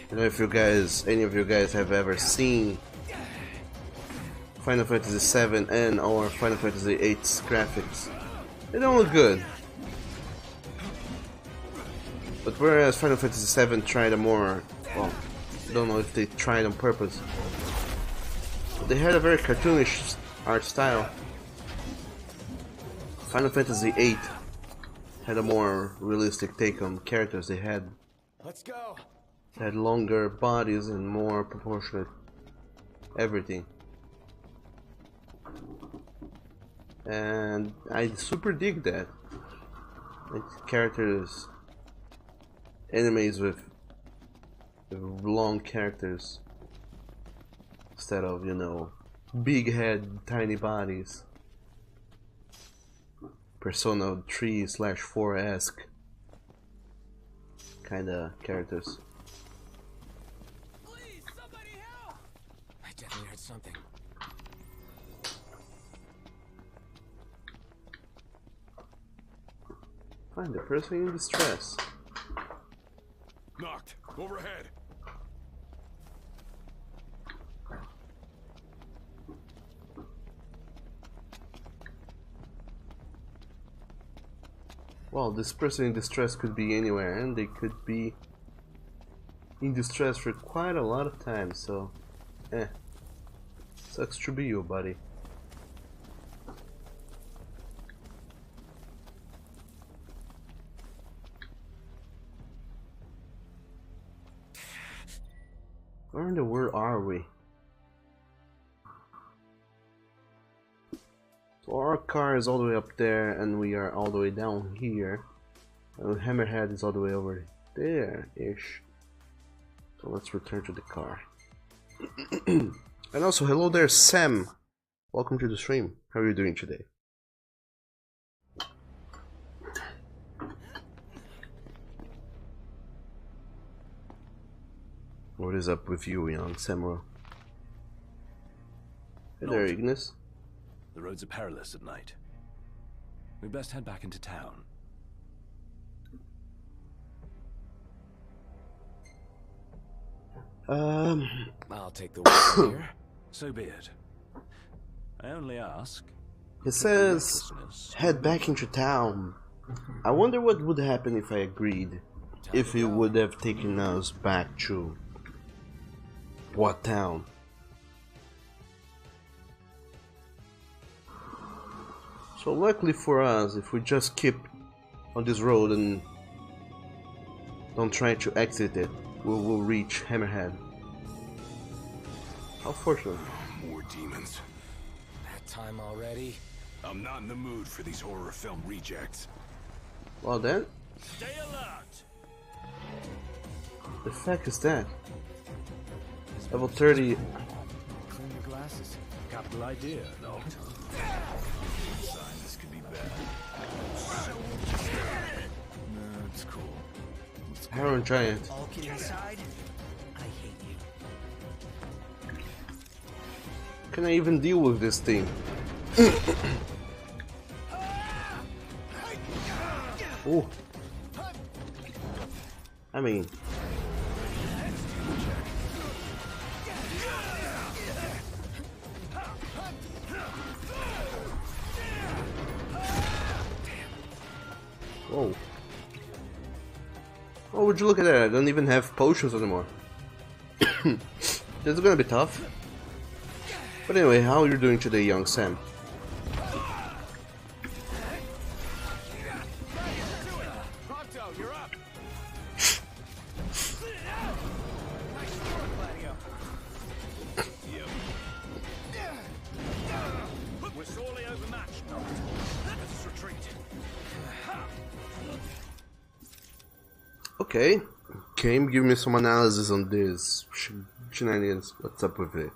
don't know if you guys, any of you guys have ever seen Final Fantasy VII and or Final Fantasy VIII's graphics. They don't look good. But whereas Final Fantasy VII tried a more, well, I don't know if they tried on purpose, but they had a very cartoonish art style. Final Fantasy VIII had a more realistic take on characters. They had Let's go. longer bodies and more proportionate everything. And I super dig that. Like characters, enemies with long characters instead of, you know, big head, tiny bodies. Persona 3/4-esque kinda characters. Please, somebody help! I definitely heard something. Find the person in distress. Knocked. Overhead. Well, this person in distress could be anywhere, and they could be in distress for quite a lot of time, so sucks to be you, buddy. Where in the world are we? So our car is all the way up there, and we are all the way down here. And Hammerhead is all the way over there-ish. So let's return to the car. And also, hello there, Sam. Welcome to the stream. How are you doing today? What is up with you, young Samuel? Hey there, Ignis. The roads are perilous at night. We'd best head back into town. I'll take the wheel here. So be it. I only ask. It says head back into town. I wonder what would happen if I agreed. If it would have taken us back to what town? So luckily for us, if we just keep on this road and don't try to exit it, we will reach Hammerhead. How fortunate. More demons. That time already? I'm not in the mood for these horror film rejects. Well then, Stay alert. the fact is that level 30. Clean your glasses. Capital idea, no? Sign this could be bad. No, it's cool. Iron Giant. All kidding aside, I hate you. Can I even deal with this thing? Oh, I mean, whoa. Oh, would you look at that? I don't even have potions anymore. This is gonna be tough. But anyway, how are you doing today, young Sam? Pronto, you're up. We're sorely overmatched. Let's retreat. Okay, game, give me some analysis on this shenanigans. What's up with it?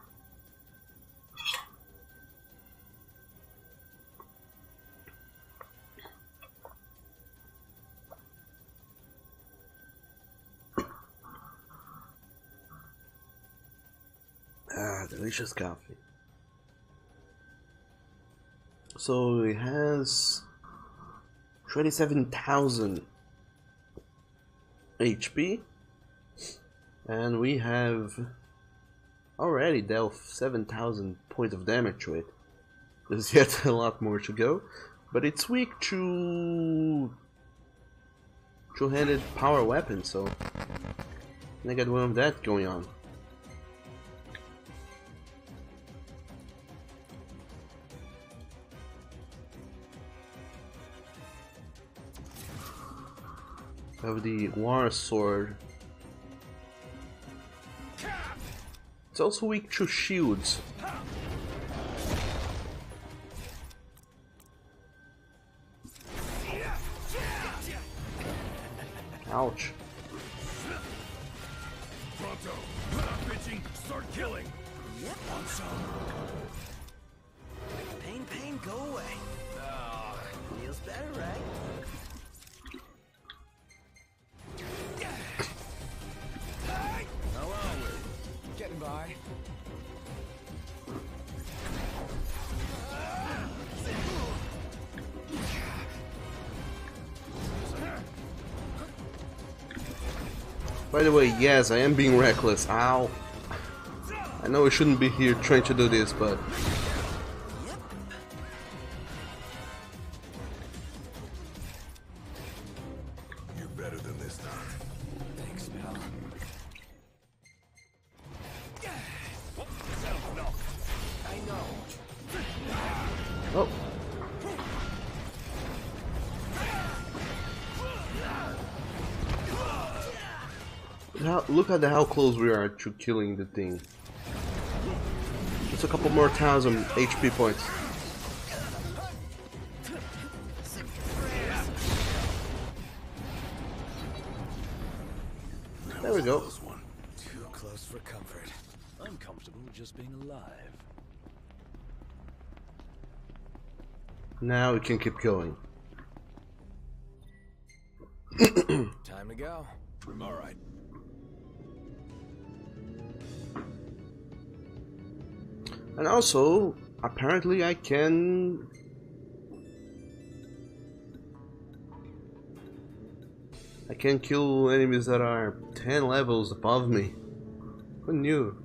Ah, delicious coffee. So it has 27,000 HP, and we have already dealt 7,000 points of damage to it. There's yet a lot more to go, but it's weak to two-handed power weapons, so I got one of that going on. Of the war sword. It's also weak to shields. Ouch. Pronto. Stop bitching. Start killing. Yep. Want some? Pain, go away. Feels better, right? How are we? Getting by. By the way, yes, I am being reckless. Ow. I know I shouldn't be here trying to do this, but You're better than this time. Thanks, pal. I know. oh. Look at how close we are to killing the thing. Just a couple more thousand HP points. There we go. Too close for comfort. I'm comfortable just being alive. Now we can keep going. Time to go. All right. And also, apparently I can kill enemies that are 10 levels above me. Who knew?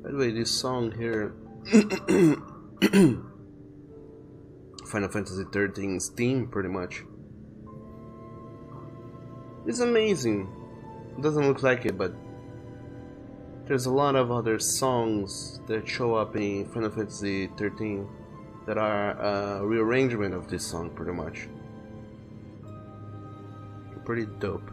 By the way, this song here, Final Fantasy XIII's theme, pretty much, is amazing. It doesn't look like it, but there's a lot of other songs that show up in Final Fantasy XIII that are a rearrangement of this song, pretty much. Pretty dope.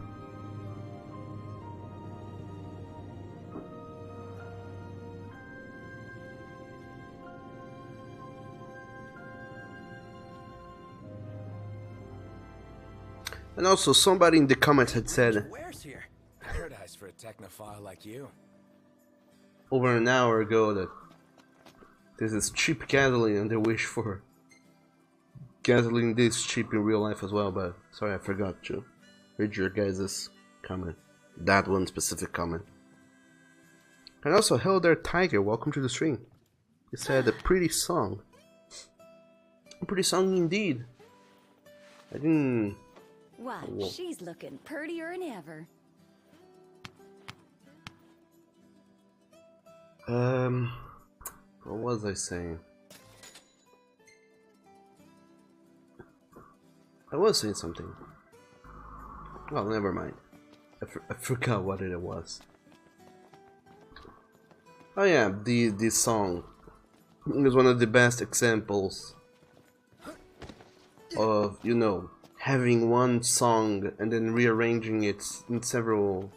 And also, somebody in the comments had said Where's here? Paradise for a technophile like you. over an hour ago that this is cheap gasoline and they wish for gasoline this cheap in real life as well, but sorry, I forgot to read your guys' comment. That one specific comment. And also, hello there Tiger, welcome to the stream. He said a pretty song. A pretty song indeed. I didn't... Why, Whoa. she's looking prettier than ever. What was I saying? I was saying something. Well, never mind. I forgot what it was. Oh yeah, this song is one of the best examples of, you know, having one song and then rearranging it in several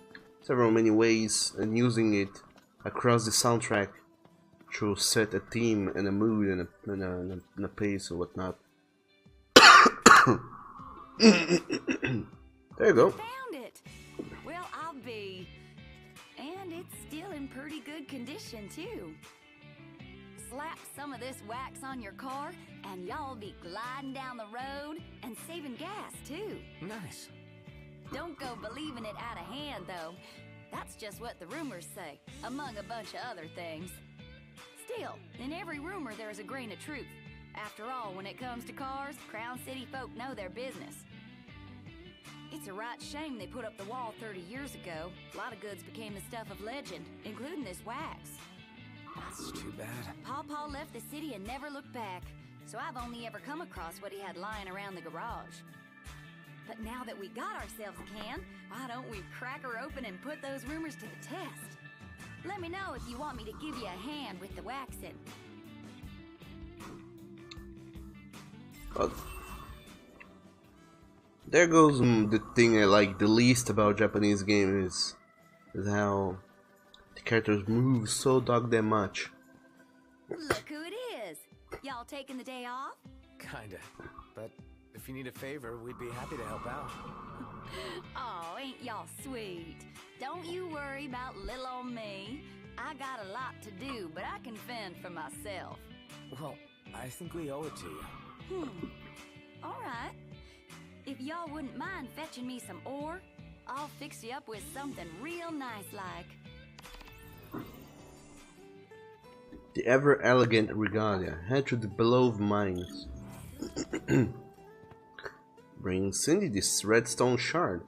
many ways and using it across the soundtrack to set a theme and a mood and a pace or whatnot. There you go. Found it! Well, I'll be. And it's still in pretty good condition, too. Slap some of this wax on your car, and y'all be gliding down the road and saving gas, too. Nice. Don't go believing it out of hand, though. That's just what the rumors say, among a bunch of other things. Still, in every rumor there's a grain of truth. After all, when it comes to cars, Crown City folk know their business. It's a right shame they put up the wall 30 years ago. A lot of goods became the stuff of legend, including this wax. That's too bad. Pawpaw left the city and never looked back, so I've only ever come across what he had lying around the garage. But now that we got ourselves a can, why don't we crack her open and put those rumors to the test? Let me know if you want me to give you a hand with the waxing. There goes the thing I like the least about Japanese games is how the characters move so doggone much. Look who it is! Y'all taking the day off? Kinda. But if you need a favor, we'd be happy to help out. Oh, ain't y'all sweet. Don't you worry about little old me. I got a lot to do, but I can fend for myself. Well, I think we owe it to you. All right. If y'all wouldn't mind fetching me some ore, I'll fix you up with something real nice like. The ever elegant regalia head to the beloved mines. Bring Cindy this redstone shard.